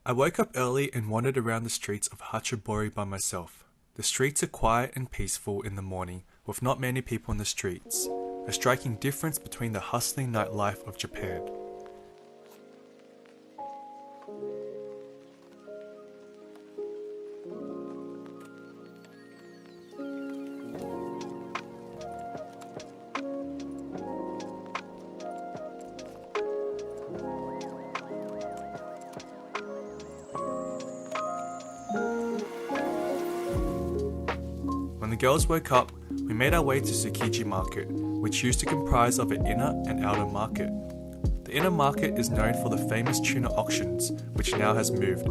I woke up early and wandered around the streets of Hatchobori by myself. The streets are quiet and peaceful in the morning, with not many people in the streets, a striking difference between the hustling nightlife of Japan. When the girls woke up, we made our way to Tsukiji market, which used to comprise of an inner and outer market. The inner market is known for the famous tuna auctions, which now has moved.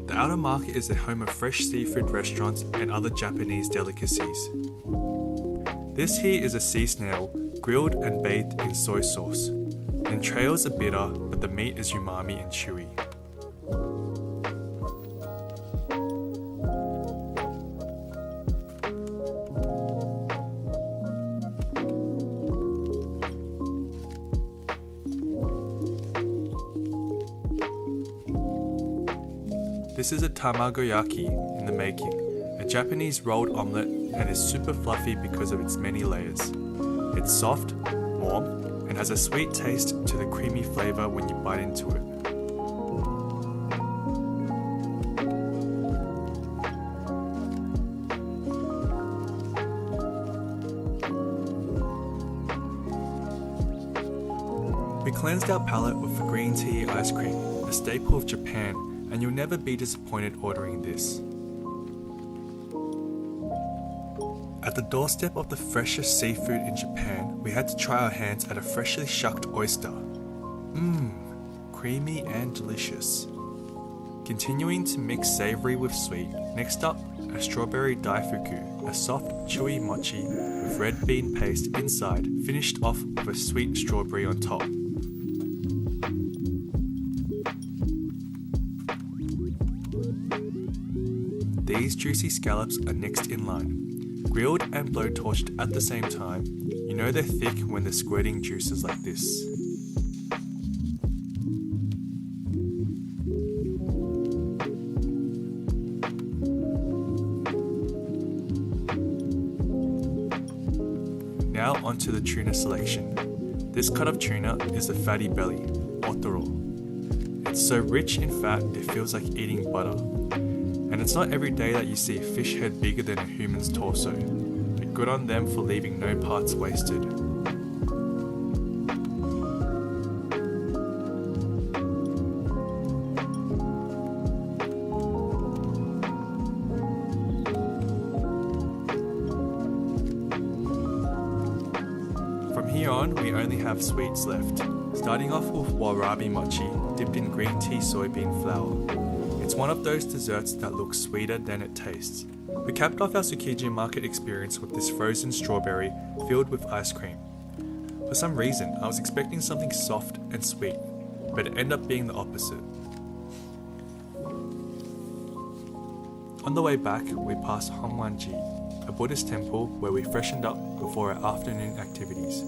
The outer market is the home of fresh seafood restaurants and other Japanese delicacies. This here is a sea snail, grilled and bathed in soy sauce. The entrails are bitter, but the meat is umami and chewy. This is a tamagoyaki in the making, a Japanese rolled omelette, and is super fluffy because of its many layers. It's soft, warm, and has a sweet taste to the creamy flavour when you bite into it. We cleansed our palate with green tea ice cream, a staple of Japan, and you'll never be disappointed ordering this. At the doorstep of the freshest seafood in Japan, we had to try our hands at a freshly shucked oyster. Creamy and delicious. Continuing to mix savoury with sweet, next up, a strawberry daifuku, a soft, chewy mochi with red bean paste inside, finished off with a sweet strawberry on top. These juicy scallops are next in line. Grilled and blowtorched at the same time, you know they're thick when they're squirting juices like this. Now onto the tuna selection. This cut of tuna is the fatty belly, otoro. It's so rich in fat it feels like eating butter. And it's not every day that you see a fish head bigger than a human's torso, but good on them for leaving no parts wasted. From here on, we only have sweets left, starting off with warabi mochi dipped in green tea soybean flour. It's one of those desserts that looks sweeter than it tastes. We capped off our Tsukiji market experience with this frozen strawberry filled with ice cream. For some reason, I was expecting something soft and sweet, but it ended up being the opposite. On the way back, we passed Hongwanji, a Buddhist temple where we freshened up before our afternoon activities.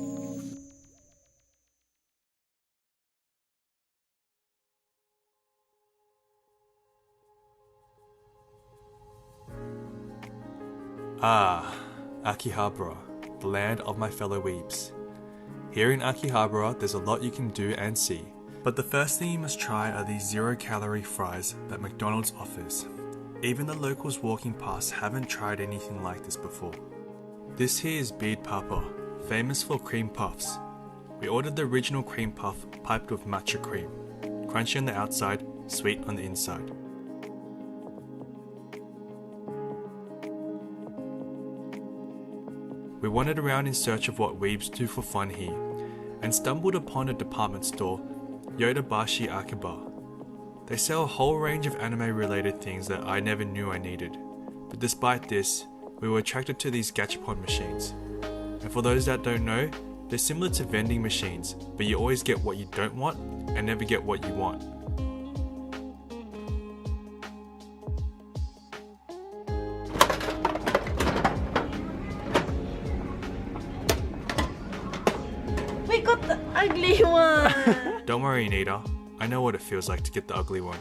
Akihabara, the land of my fellow weebs. Here in Akihabara, there's a lot you can do and see, but the first thing you must try are these 0-calorie fries that McDonald's offers. Even the locals walking past haven't tried anything like this before. This here is bead papa, famous for cream puffs. We ordered the original cream puff piped with matcha cream, crunchy on the outside, sweet on the inside. We wandered around in search of what weebs do for fun here, and stumbled upon a department store, Yodobashi Akihabara. They sell a whole range of anime-related things that I never knew I needed, but despite this, we were attracted to these gachapon machines. And for those that don't know, they're similar to vending machines, but you always get what you don't want, and never get what you want. We got the ugly one! Don't worry, Anita. I know what it feels like to get the ugly one.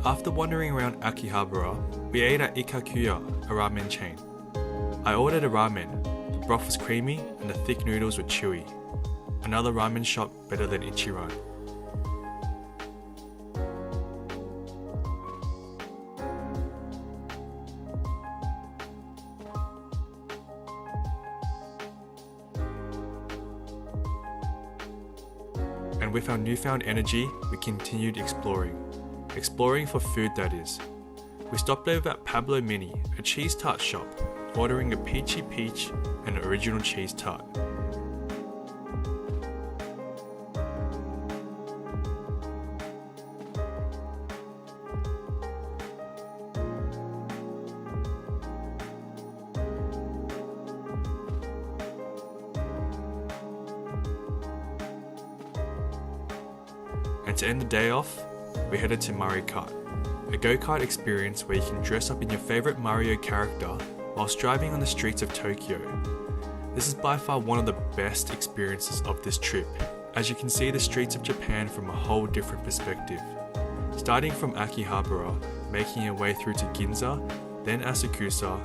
After wandering around Akihabara, we ate at Ikakuya, a ramen chain. I ordered a ramen. The broth was creamy and the thick noodles were chewy. Another ramen shop better than Ichiran. And with our newfound energy, we continued exploring. Exploring for food, that is. We stopped over at Pablo Mini, a cheese tart shop, ordering a peachy peach and an original cheese tart. And to end the day off, we headed to Maricar, a go-kart experience where you can dress up in your favourite Mario character whilst driving on the streets of Tokyo. This is by far one of the best experiences of this trip, as you can see the streets of Japan from a whole different perspective. Starting from Akihabara, making your way through to Ginza, then Asakusa,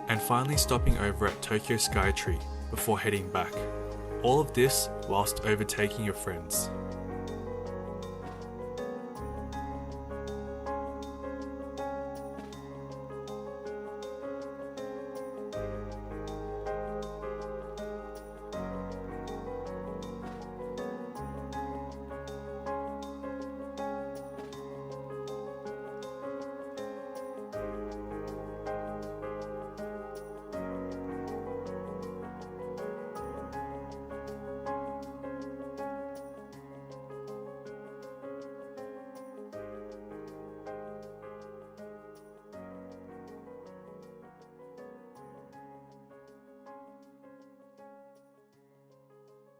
and finally stopping over at Tokyo Skytree before heading back. All of this whilst overtaking your friends.